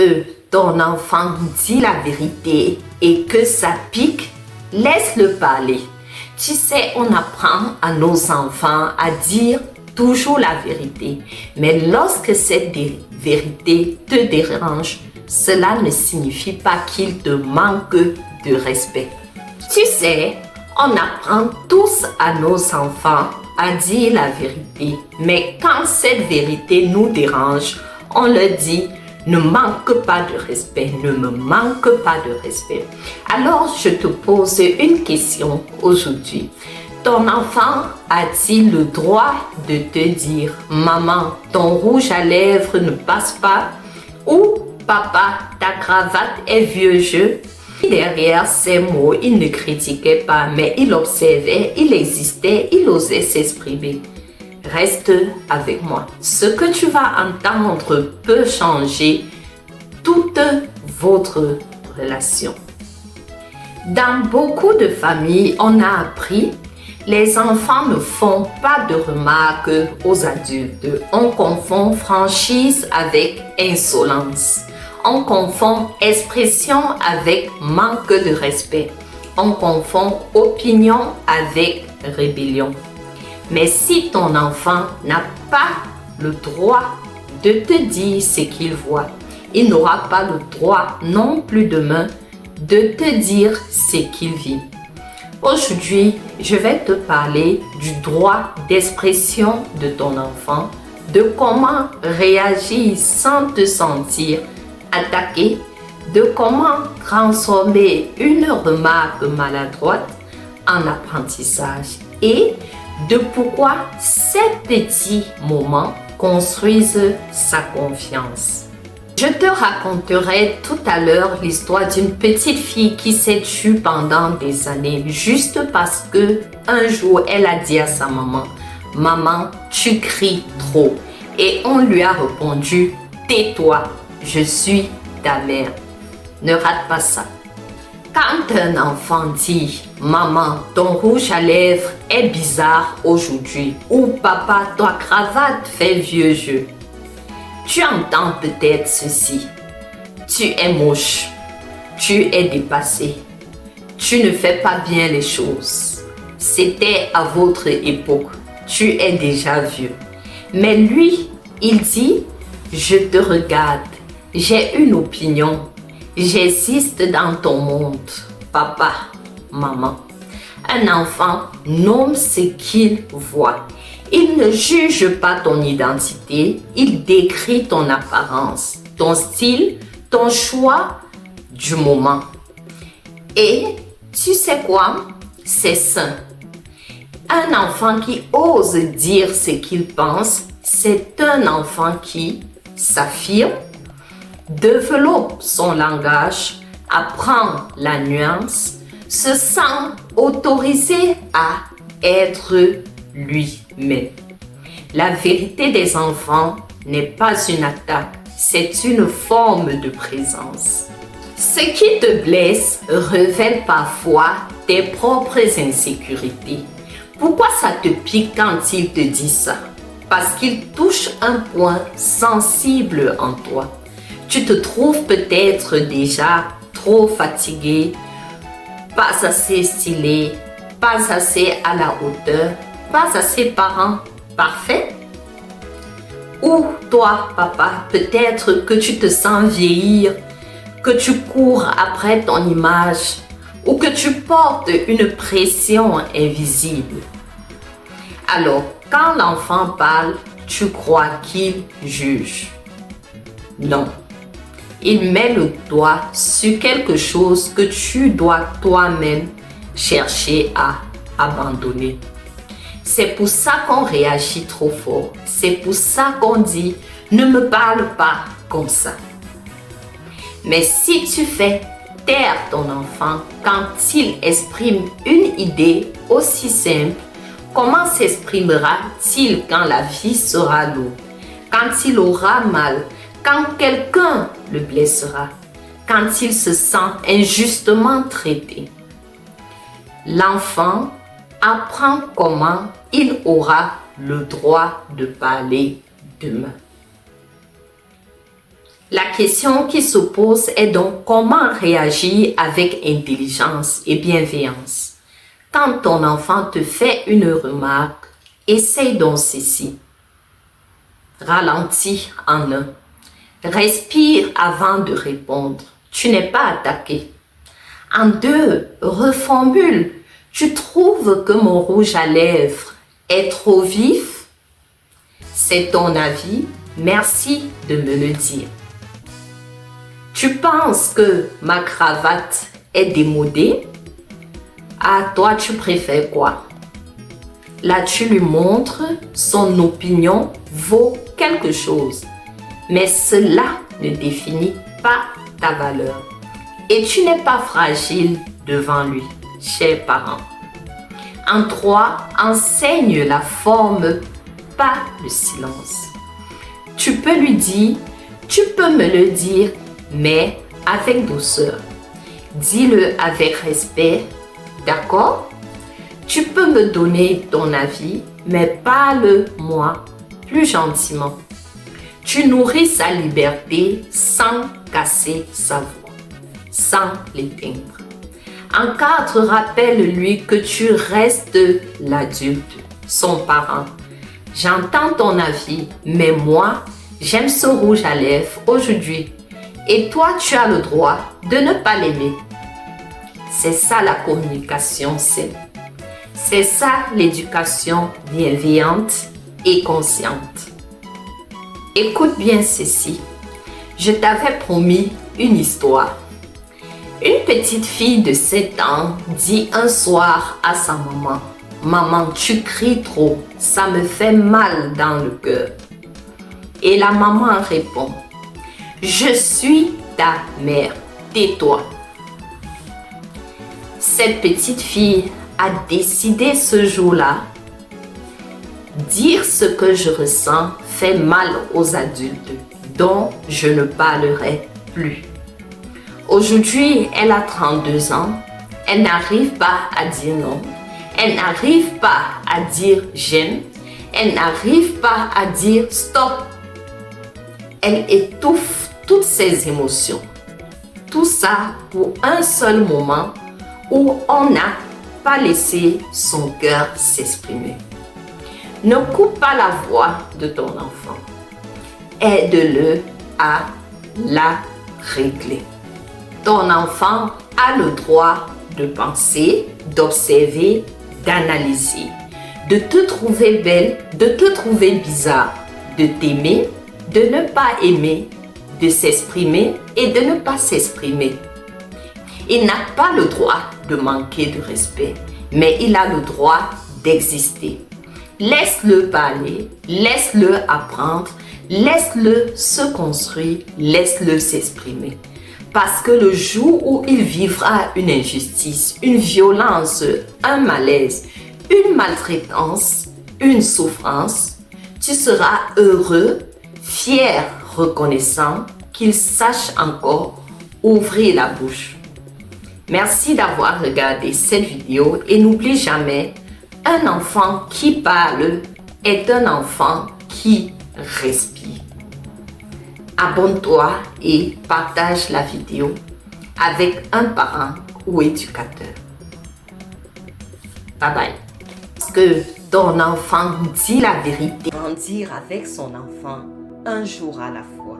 Lorsque ton enfant dit la vérité et que ça pique, laisse-le parler. Tu sais, on apprend à nos enfants à dire toujours la vérité. Mais lorsque cette vérité te dérange, cela ne signifie pas qu'il te manque de respect. Tu sais, on apprend tous à nos enfants à dire la vérité. Mais quand cette vérité nous dérange, on leur dit: ne manque pas de respect, ne me manque pas de respect. Alors, je te pose une question aujourd'hui. Ton enfant a-t-il le droit de te dire: maman, ton rouge à lèvres ne passe pas? Ou papa, ta cravate est vieux jeu? Derrière ces mots, il ne critiquait pas, mais il observait, il existait, il osait s'exprimer. Reste avec moi. Ce que tu vas entendre peut changer toute votre relation. Dans beaucoup de familles, on a appris: les enfants ne font pas de remarques aux adultes. On confond franchise avec insolence. On confond expression avec manque de respect. On confond opinion avec rébellion. Mais si ton enfant n'a pas le droit de te dire ce qu'il voit, il n'aura pas le droit non plus demain de te dire ce qu'il vit. Aujourd'hui, je vais te parler du droit d'expression de ton enfant, de comment réagir sans te sentir attaqué, de comment transformer une remarque maladroite en apprentissage et de pourquoi ces petits moments construisent sa confiance. Je te raconterai tout à l'heure l'histoire d'une petite fille qui s'est tue pendant des années juste parce que un jour elle a dit à sa maman: maman, tu cries trop. Et on lui a répondu: tais-toi, je suis ta mère. Ne rate pas ça. Quand un enfant dit: maman, ton rouge à lèvres est bizarre aujourd'hui, ou papa, ta cravate fait vieux jeu, tu entends peut-être ceci: tu es moche, tu es dépassé, tu ne fais pas bien les choses, c'était à votre époque, tu es déjà vieux. Mais lui, il dit: je te regarde, j'ai une opinion, j'existe dans ton monde, papa, maman. Un enfant nomme ce qu'il voit. Il ne juge pas ton identité, il décrit ton apparence, ton style, ton choix du moment. Et tu sais quoi? C'est sain. Un enfant qui ose dire ce qu'il pense, c'est un enfant qui s'affirme, développe son langage, apprend la nuance, se sent autorisé à être lui-même. La vérité des enfants n'est pas une attaque, c'est une forme de présence. Ce qui te blesse révèle parfois tes propres insécurités. Pourquoi ça te pique quand il te dit ça? Parce qu'il touche un point sensible en toi. Tu te trouves peut-être déjà trop fatigué, pas assez stylé, pas assez à la hauteur, pas assez parent parfait. Ou toi, papa, peut-être que tu te sens vieillir, que tu cours après ton image ou que tu portes une pression invisible. Alors, quand l'enfant parle, tu crois qu'il juge. Non. Il met le doigt sur quelque chose que tu dois toi-même chercher à abandonner. C'est pour ça qu'on réagit trop fort. C'est pour ça qu'on dit: ne me parle pas comme ça. Mais si tu fais taire ton enfant quand il exprime une idée aussi simple, comment s'exprimera-t-il quand la vie sera lourde, quand il aura mal, quand quelqu'un le blessera, quand il se sent injustement traité? L'enfant apprend comment il aura le droit de parler demain. La question qui se pose est donc comment réagir avec intelligence et bienveillance. Quand ton enfant te fait une remarque, essaye donc ceci. Ralentis en un. Respire avant de répondre. Tu n'es pas attaqué. En deux, reformule. Tu trouves que mon rouge à lèvres est trop vif? C'est ton avis. Merci de me le dire. Tu penses que ma cravate est démodée? Ah, toi, tu préfères quoi? Là, tu lui montres son opinion vaut quelque chose. Mais cela ne définit pas ta valeur. Et tu n'es pas fragile devant lui, chers parents. En trois, enseigne la forme, pas le silence. Tu peux lui dire, tu peux me le dire, mais avec douceur. Dis-le avec respect, d'accord? Tu peux me donner ton avis, mais parle-moi plus gentiment. Tu nourris sa liberté sans casser sa voix, sans l'éteindre. En quatre, rappelle-lui que tu restes l'adulte, son parent. J'entends ton avis, mais moi, j'aime ce rouge à lèvres aujourd'hui. Et toi, tu as le droit de ne pas l'aimer. C'est ça la communication saine. C'est ça l'éducation bienveillante et consciente. Écoute bien ceci. Je t'avais promis une histoire. Une petite fille de 7 ans dit un soir à sa maman, « Maman, tu cries trop, ça me fait mal dans le cœur. » Et la maman répond, « Je suis ta mère, tais-toi. » Cette petite fille a décidé ce jour-là, dire ce que je ressens fait mal aux adultes, dont je ne parlerai plus. Aujourd'hui, elle a 32 ans, elle n'arrive pas à dire non, elle n'arrive pas à dire j'aime, elle n'arrive pas à dire stop. Elle étouffe toutes ses émotions. Tout ça pour un seul moment où on n'a pas laissé son cœur s'exprimer. Ne coupe pas la voix de ton enfant. Aide-le à la régler. Ton enfant a le droit de penser, d'observer, d'analyser, de te trouver belle, de te trouver bizarre, de t'aimer, de ne pas aimer, de s'exprimer et de ne pas s'exprimer. Il n'a pas le droit de manquer de respect, mais il a le droit d'exister. Laisse-le parler, laisse-le apprendre, laisse-le se construire, laisse-le s'exprimer. Parce que le jour où il vivra une injustice, une violence, un malaise, une maltraitance, une souffrance, tu seras heureux, fier, reconnaissant qu'il sache encore ouvrir la bouche. Merci d'avoir regardé cette vidéo et n'oublie jamais, un enfant qui parle est un enfant qui respire. Abonne-toi et partage la vidéo avec un parent ou éducateur. Bye bye. Parce que ton enfant dit la vérité. Grandir avec son enfant un jour à la fois.